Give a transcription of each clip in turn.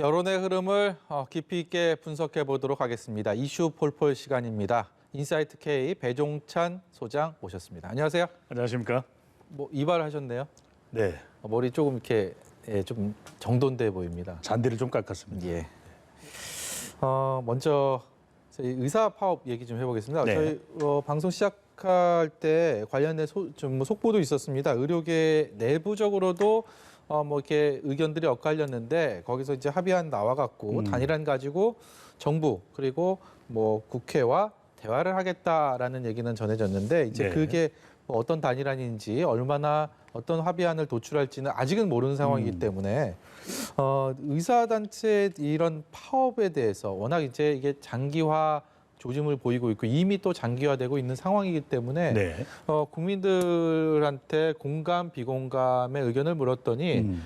여론의 흐름을 깊이 있게 분석해 보도록 하겠습니다. 이슈 폴폴 시간입니다. 인사이트 K 배종찬 소장 모셨습니다. 안녕하세요. 안녕하십니까? 이발하셨네요. 네. 머리 조금 이렇게 좀 정돈돼 보입니다. 잔디를 좀 깎았습니다. 예. 먼저 저희 의사 파업 얘기 좀 해보겠습니다. 네. 저희 방송 시작할 때 관련된 좀 속보도 있었습니다. 의료계 내부적으로도 이렇게 의견들이 엇갈렸는데 거기서 이제 합의안 나와갖고 단일안 가지고 정부 그리고 국회와 대화를 하겠다라는 얘기는 전해졌는데 이제 네. 그게 어떤 단일안인지 얼마나 어떤 합의안을 도출할지는 아직은 모르는 상황이기 때문에 의사단체 이런 파업에 대해서 워낙 이제 이게 장기화 조짐을 보이고 있고 이미 또 장기화되고 있는 상황이기 때문에 네. 국민들한테 공감, 비공감의 의견을 물었더니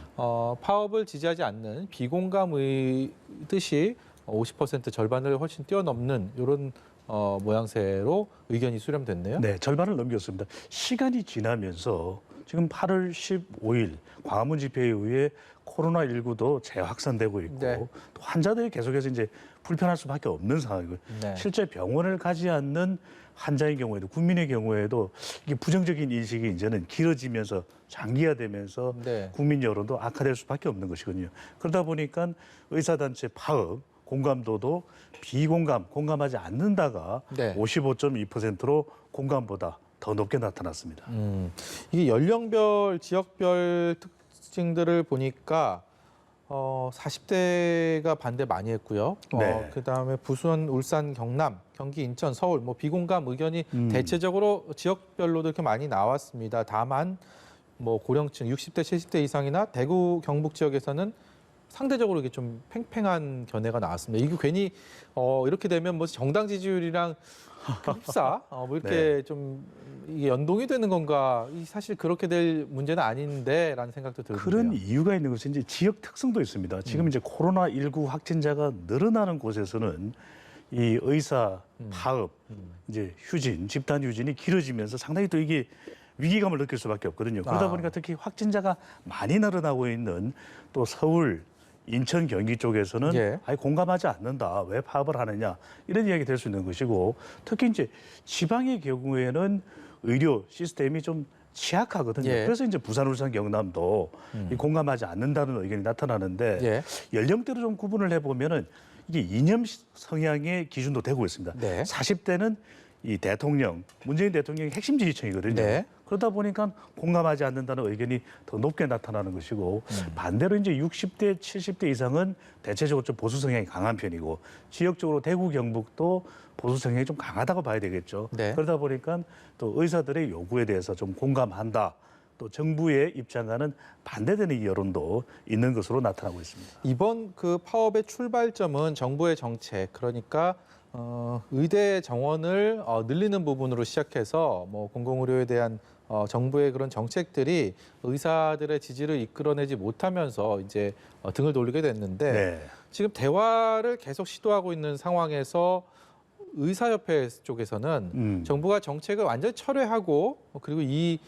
파업을 지지하지 않는 비공감의 뜻이 50% 절반을 훨씬 뛰어넘는 이런 모양새로 의견이 수렴됐네요. 네, 절반을 넘겼습니다. 시간이 지나면서 지금 8월 15일 광화문 집회에 의해 코로나19도 재확산되고 있고 네. 또 환자들이 계속해서 이제 불편할 수밖에 없는 상황이고요. 네. 실제 병원을 가지 않는 환자의 경우에도 국민의 경우에도 이게 부정적인 인식이 이제는 길어지면서 장기화되면서 네. 국민 여론도 악화될 수밖에 없는 것이거든요. 그러다 보니까 의사단체 파업 공감도도 비공감, 공감하지 않는다가 네. 55.2%로 공감보다 더 높게 나타났습니다. 이게 연령별, 지역별 특징들을 보니까 40대가 반대 많이 했고요. 네. 그다음에 부천, 울산, 경남, 경기, 인천, 서울 비공감 의견이 대체적으로 지역별로도 이렇게 많이 나왔습니다. 다만 고령층 60대, 70대 이상이나 대구, 경북 지역에서는 상대적으로 이게 좀 팽팽한 견해가 나왔습니다. 이게 괜히 이렇게 되면 정당 지지율이랑 흡사 이렇게 네. 좀 이게 연동이 되는 건가? 사실 그렇게 될 문제는 아닌데라는 생각도 들고요. 그런 이유가 있는 것은 이제 지역 특성도 있습니다. 지금 이제 코로나19 확진자가 늘어나는 곳에서는 이 의사 파업, 이제 휴진, 집단 휴진이 길어지면서 상당히 또 이게 위기감을 느낄 수밖에 없거든요. 그러다 보니까 특히 확진자가 많이 늘어나고 있는 또 서울, 인천, 경기 쪽에서는 예. 아예 공감하지 않는다. 왜 파업을 하느냐. 이런 이야기 될 수 있는 것이고 특히 이제 지방의 경우에는 의료 시스템이 좀 취약하거든요. 예. 그래서 이제 부산, 울산, 경남도 이 공감하지 않는다는 의견이 나타나는데 예. 연령대로 좀 구분을 해보면은 이게 이념 성향의 기준도 되고 있습니다. 네. 40대는 이 대통령, 문재인 대통령이 핵심 지지층이거든요. 네. 그러다 보니까 공감하지 않는다는 의견이 더 높게 나타나는 것이고 반대로 이제 60대, 70대 이상은 대체적으로 좀 보수 성향이 강한 편이고 지역적으로 대구, 경북도 보수 성향이 좀 강하다고 봐야 되겠죠. 네. 그러다 보니까 또 의사들의 요구에 대해서 좀 공감한다. 또 정부의 입장과는 반대되는 이 여론도 있는 것으로 나타나고 있습니다. 이번 그 파업의 출발점은 정부의 정책, 그러니까 의대 정원을 늘리는 부분으로 시작해서 공공의료에 대한 정부의 그런 정책들이 의사들의 지지를 이끌어내지 못하면서 이제 등을 돌리게 됐는데 네. 지금 대화를 계속 시도하고 있는 상황에서 의사협회 쪽에서는 정부가 정책을 완전히 철회하고 그리고 이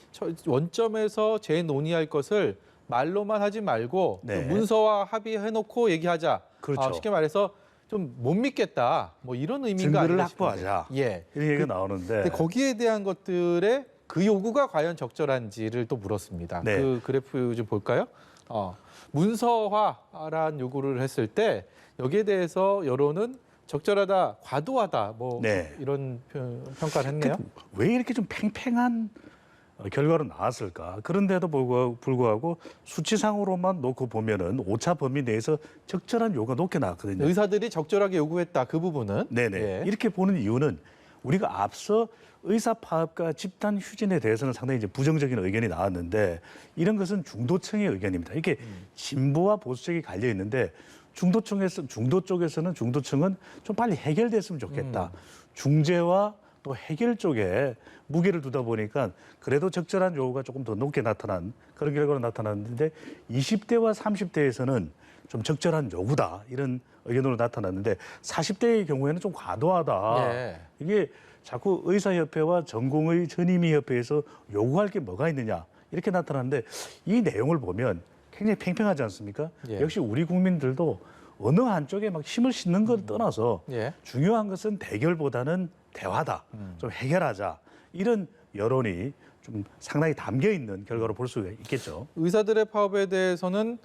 원점에서 재논의할 것을 말로만 하지 말고 네. 문서와 합의해놓고 얘기하자. 그렇죠. 쉽게 말해서 좀 못 믿겠다. 이런 의미가 증거를 아닌가 싶은데. 확보하자. 예. 이런 얘기가 나오는데 근데 거기에 대한 것들의 그 요구가 과연 적절한지를 또 물었습니다. 네. 그 그래프 좀 볼까요? 문서화란 요구를 했을 때 여기에 대해서 여론은 적절하다, 과도하다, 네. 이런 평가를 했네요. 왜 이렇게 좀 팽팽한 결과로 나왔을까? 그런데도 불구하고 수치상으로만 놓고 보면은 오차 범위 내에서 적절한 요구가 높게 나왔거든요. 의사들이 적절하게 요구했다, 그 부분은. 네네. 예. 이렇게 보는 이유는 우리가 앞서 의사 파업과 집단 휴진에 대해서는 상당히 이제 부정적인 의견이 나왔는데 이런 것은 중도층의 의견입니다. 이게 진보와 보수 쪽이 갈려 있는데 중도 쪽에서는 중도층은 좀 빨리 해결됐으면 좋겠다. 중재와 또 해결 쪽에 무게를 두다 보니까 그래도 적절한 요구가 조금 더 높게 나타난 그런 결과로 나타났는데 20대와 30대에서는 좀 적절한 요구다 이런 의견으로 나타났는데 40대의 경우에는 좀 과도하다. 예. 이게 자꾸 의사협회와 전공의 전임의협회에서 요구할 게 뭐가 있느냐 이렇게 나타났는데 이 내용을 보면 굉장히 팽팽하지 않습니까? 예. 역시 우리 국민들도 어느 한쪽에 막 힘을 싣는 걸 떠나서 예. 중요한 것은 대결보다는 대화다. 좀 해결하자. 이런 여론이 좀 상당히 담겨 있는 결과로 볼 수가 있겠죠. 의사들의 파업에 대해서는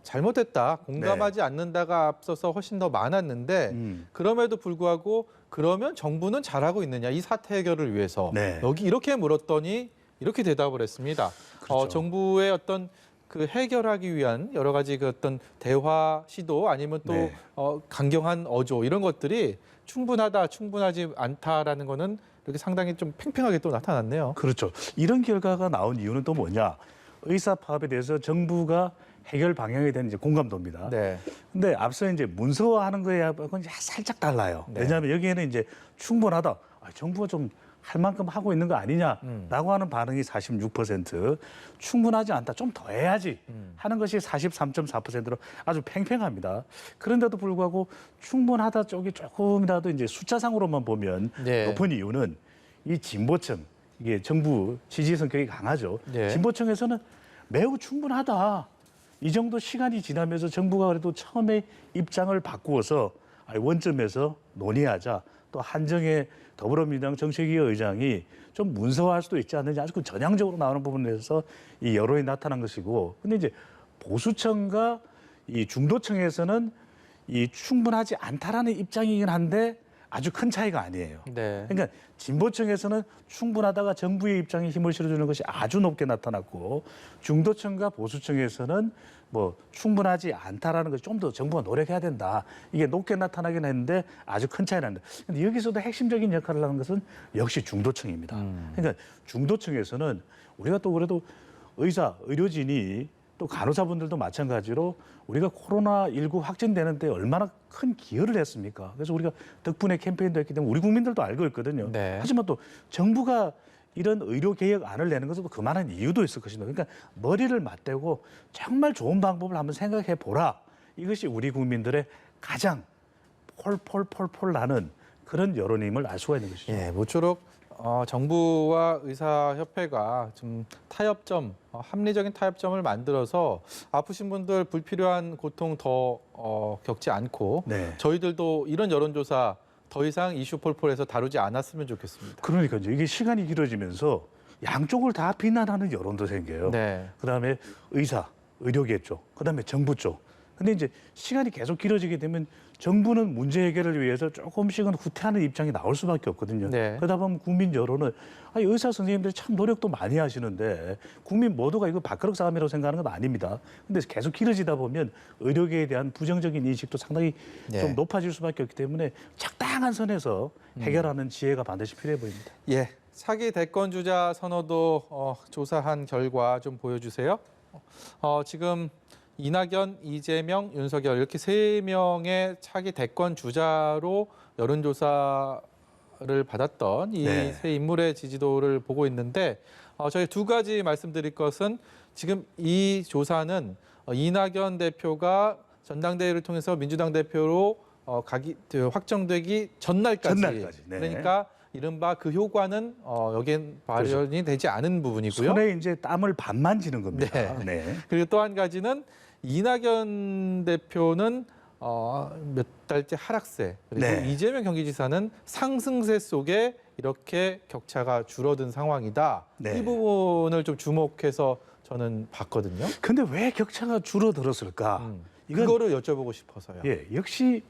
잘못됐다, 공감하지 않는다가 앞서서 훨씬 더 많았는데 그럼에도 불구하고 그러면 정부는 잘하고 있느냐, 이 사태 해결을 위해서 네. 여기 이렇게 물었더니 이렇게 대답을 했습니다. 그렇죠. 정부의 어떤 그 해결하기 위한 여러 가지 그 어떤 대화 시도 아니면 또 네. 강경한 어조 이런 것들이 충분하다, 충분하지 않다라는 거는 이렇게 상당히 좀 팽팽하게 또 나타났네요. 그렇죠. 이런 결과가 나온 이유는 또 뭐냐? 의사 파업에 대해서 정부가 해결 방향에 대한 이제 공감도입니다. 네. 근데 앞서 이제 문서화하는 거하고는 살짝 달라요. 네. 왜냐하면 여기에는 이제 충분하다. 정부가 좀 할 만큼 하고 있는 거 아니냐라고 하는 반응이 46%, 충분하지 않다, 좀 더 해야지 하는 것이 43.4%로 아주 팽팽합니다. 그런데도 불구하고 충분하다 쪽이 조금이라도 이제 숫자상으로만 보면 네. 높은 이유는 이 진보층, 이게 정부 지지 성격이 강하죠. 네. 진보층에서는 매우 충분하다. 이 정도 시간이 지나면서 정부가 그래도 처음에 입장을 바꾸어서 원점에서 논의하자. 또 한정의 더불어민주당 정책위 의장이 좀 문서화할 수도 있지 않느냐, 아주 그 전향적으로 나오는 부분에서 이 여론이 나타난 것이고, 근데 이제 보수층과 이 중도층에서는 이 충분하지 않다라는 입장이긴 한데 아주 큰 차이가 아니에요. 네. 그러니까 진보층에서는 충분하다가 정부의 입장에 힘을 실어주는 것이 아주 높게 나타났고, 중도층과 보수층에서는 뭐 충분하지 않다라는 것이 좀 더 정부가 노력해야 된다. 이게 높게 나타나긴 했는데 아주 큰 차이 난다. 근데 여기서도 핵심적인 역할을 하는 것은 역시 중도층입니다. 그러니까 중도층에서는 우리가 또 그래도 의료진이 또 간호사분들도 마찬가지로 우리가 코로나19 확진되는데 얼마나 큰 기여를 했습니까? 그래서 우리가 덕분에 캠페인도 했기 때문에 우리 국민들도 알고 있거든요. 네. 하지만 또 정부가 이런 의료개혁안을 내는 것은 또 그만한 이유도 있을 것입니다. 그러니까 머리를 맞대고 정말 좋은 방법을 한번 생각해 보라. 이것이 우리 국민들의 가장 폴폴폴폴 나는 그런 여론임을 알 수가 있는 것이죠. 예, 모쪼록 정부와 의사협회가 좀 타협점, 합리적인 타협점을 만들어서 아프신 분들 불필요한 고통 더 겪지 않고 네. 저희들도 이런 여론조사 더 이상 이슈 폴폴해서 다루지 않았으면 좋겠습니다. 그러니까요. 이게 시간이 길어지면서 양쪽을 다 비난하는 여론도 생겨요. 네. 그다음에 의료계 쪽, 그다음에 정부 쪽. 근데 이제 시간이 계속 길어지게 되면 정부는 문제 해결을 위해서 조금씩은 후퇴하는 입장이 나올 수밖에 없거든요. 네. 그러다 보면 국민 여론은 의사 선생님들이 참 노력도 많이 하시는데 국민 모두가 이거 밥그릇 싸움이라고 생각하는 건 아닙니다. 근데 계속 길어지다 보면 의료계에 대한 부정적인 인식도 상당히 네. 좀 높아질 수밖에 없기 때문에 적당한 선에서 해결하는 지혜가 반드시 필요해 보입니다. 예, 차기 대권 주자 선호도 조사한 결과 좀 보여주세요. 지금 이낙연, 이재명, 윤석열 이렇게 세 명의 차기 대권 주자로 여론조사를 받았던 이 네. 세 인물의 지지도를 보고 있는데 저희 두 가지 말씀드릴 것은 지금 이 조사는 이낙연 대표가 전당대회를 통해서 민주당 대표로 확정되기 전날까지. 네. 그러니까 이른바 그 효과는 여기엔 발현이 되지 않은 부분이고요. 손에 이제 땀을 반만 지는 겁니다. 네. 네. 그리고 또 한 가지는 이낙연 대표는 몇 달째 하락세, 그리고 네. 이재명 경기지사는 상승세 속에 이렇게 격차가 줄어든 상황이다. 네. 이 부분을 좀 주목해서 저는 봤거든요. 근데 왜 격차가 줄어들었을까? 이건 그거를 여쭤보고 싶어서요. 역시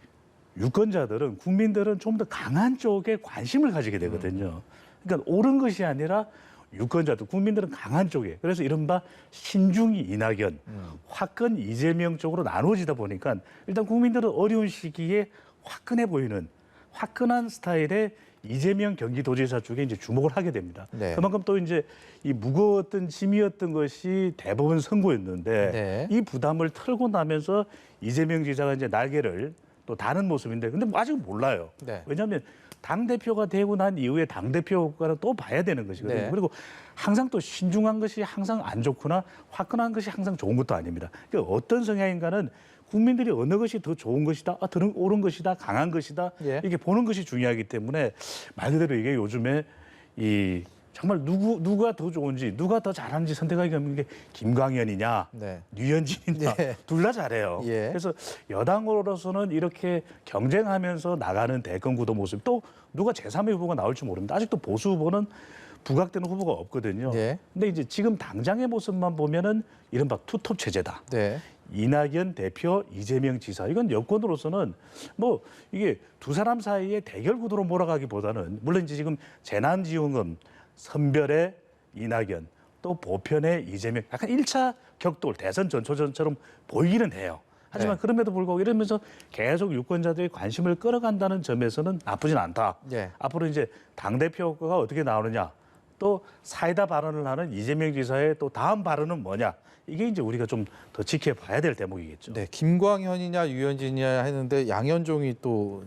유권자들은 국민들은 좀 더 강한 쪽에 관심을 가지게 되거든요. 그러니까 옳은 것이 아니라 유권자들, 국민들은 강한 쪽에. 그래서 이른바 신중히 이낙연, 화끈 이재명 쪽으로 나눠지다 보니까 일단 국민들은 어려운 시기에 화끈해 보이는 화끈한 스타일의 이재명 경기도지사 쪽에 이제 주목을 하게 됩니다. 네. 그만큼 또 이제 이 무거웠던 짐이었던 것이 대법원 선고였는데 네. 이 부담을 털고 나면서 이재명 지사가 이제 날개를 또 다는 모습인데 근데 아직 몰라요. 네. 왜냐하면 당대표가 되고 난 이후에 당대표 효과를 또 봐야 되는 것이거든요. 네. 그리고 항상 또 신중한 것이 항상 안 좋거나 화끈한 것이 항상 좋은 것도 아닙니다. 그러니까 어떤 성향인가는 국민들이 어느 것이 더 좋은 것이다, 옳은 것이다, 강한 것이다 예. 이렇게 보는 것이 중요하기 때문에 말 그대로 이게 요즘에 이 정말 누가 더 좋은지 누가 더 잘하는지 선택하기가 없는 게 김광현이냐 네. 류현진이냐 예. 둘 다 잘해요. 예. 그래서 여당으로서는 이렇게 경쟁하면서 나가는 대권 구도 모습 또 누가 제3의 후보가 나올지 모릅니다. 아직도 보수 후보는 부각되는 후보가 없거든요. 네. 근데 이제 지금 당장의 모습만 보면은 이른바 투톱 체제다. 네. 이낙연 대표, 이재명 지사 이건 여권으로서는 뭐 이게 두 사람 사이의 대결 구도로 몰아가기보다는 물론 이제 지금 재난지원금 선별의 이낙연 또 보편의 이재명 약간 1차 격돌 대선 전초전처럼 보이기는 해요. 하지만 네. 그럼에도 불구하고 이러면서 계속 유권자들의 관심을 끌어간다는 점에서는 나쁘진 않다. 네. 앞으로 이제 당대표가 어떻게 나오느냐 또 사이다 발언을 하는 이재명 지사의 또 다음 발언은 뭐냐 이게 이제 우리가 좀 더 지켜봐야 될 대목이겠죠. 네, 김광현이냐 유현진이냐 했는데 양현종이 또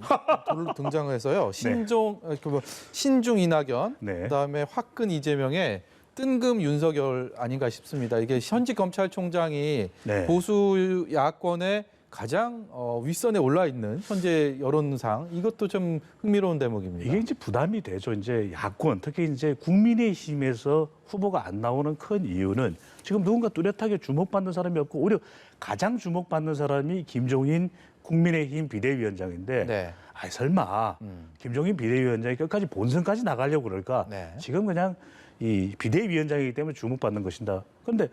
등장해서요. 신중 이낙연, 네. 그다음에 화끈 이재명의 뜬금 윤석열 아닌가 싶습니다. 이게 현직 검찰총장이 네. 보수 야권의 가장 윗선에 올라 있는 현재 여론상 이것도 좀 흥미로운 대목입니다. 이게 이제 부담이 되죠. 이제 야권 특히 이제 국민의힘에서 후보가 안 나오는 큰 이유는 지금 누군가 뚜렷하게 주목받는 사람이 없고 오히려 가장 주목받는 사람이 김종인 국민의힘 비대위원장인데 네. 아이 설마 김종인 비대위원장이 끝까지 본선까지 나가려고 그럴까? 네. 지금 그냥 이 비대위원장이기 때문에 주목받는 것인다. 그런데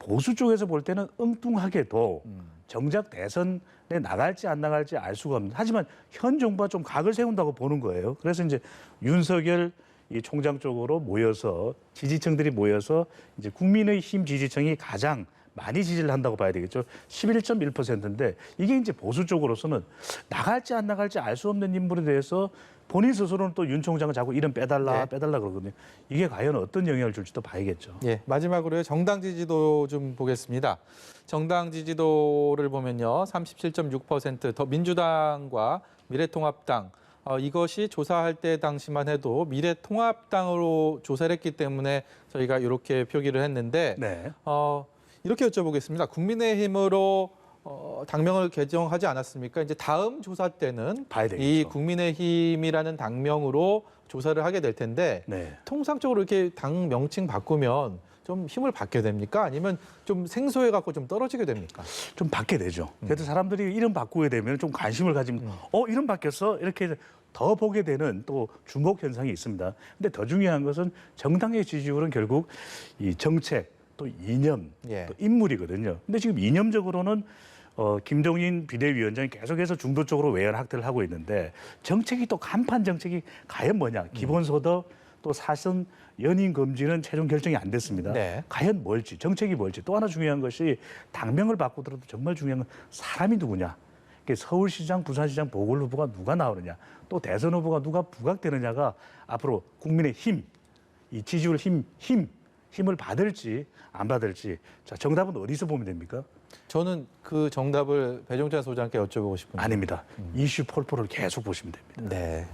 보수 쪽에서 볼 때는 엉뚱하게도 정작 대선에 나갈지 안 나갈지 알 수가 없는. 하지만 현 정부가 좀 각을 세운다고 보는 거예요. 그래서 이제 윤석열 이 총장 쪽으로 모여서 지지층들이 모여서 이제 국민의힘 지지층이 가장 많이 지지를 한다고 봐야 되겠죠. 11.1%인데 이게 이제 보수 쪽으로서는 나갈지 안 나갈지 알 수 없는 인물에 대해서 본인 스스로는 또 윤 총장은 자꾸 이름 빼달라 그러거든요. 이게 과연 어떤 영향을 줄지도 봐야겠죠. 예, 마지막으로요. 정당 지지도 좀 보겠습니다. 정당 지지도를 보면요. 37.6% 더 민주당과 미래통합당 이것이 조사할 때 당시만 해도 미래통합당으로 조사를 했기 때문에 저희가 이렇게 표기를 했는데 네. 이렇게 여쭤보겠습니다. 국민의힘으로 당명을 개정하지 않았습니까? 이제 다음 조사 때는 봐야 되겠죠. 이 국민의힘이라는 당명으로 조사를 하게 될 텐데 네. 통상적으로 이렇게 당 명칭 바꾸면 좀 힘을 받게 됩니까? 아니면 좀 생소해 갖고 좀 떨어지게 됩니까? 좀 받게 되죠. 그래서 사람들이 이름 바꾸게 되면 좀 관심을 가지면 이름 바뀌었어? 이렇게 더 보게 되는 또 주목 현상이 있습니다. 근데 더 중요한 것은 정당의 지지율은 결국 이 정책 또 이념 예. 또 인물이거든요. 근데 지금 이념적으로는 김종인 비대위원장이 계속해서 중도 쪽으로 외연 확대를 하고 있는데 정책이 또 간판 정책이 과연 뭐냐? 기본소득 또 사선 연임 금지는 최종 결정이 안 됐습니다. 네. 과연 뭘지 정책이 뭘지 또 하나 중요한 것이 당명을 바꾸더라도 정말 중요한 건 사람이 누구냐. 서울시장, 부산시장 보궐 후보가 누가 나오느냐. 또 대선 후보가 누가 부각되느냐가 앞으로 국민의 힘, 이 지지율 힘을 받을지 안 받을지. 자, 정답은 어디서 보면 됩니까? 저는 그 정답을 배종찬 소장께 여쭤보고 싶은데. 아닙니다. 이슈 폴포를 계속 보시면 됩니다. 네.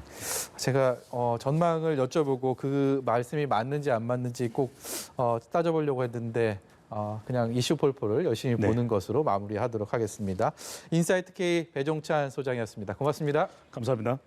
제가 전망을 여쭤보고 그 말씀이 맞는지 안 맞는지 꼭 따져보려고 했는데 그냥 이슈 폴포를 열심히 네. 보는 것으로 마무리하도록 하겠습니다. 인사이트 K 배종찬 소장이었습니다. 고맙습니다. 감사합니다.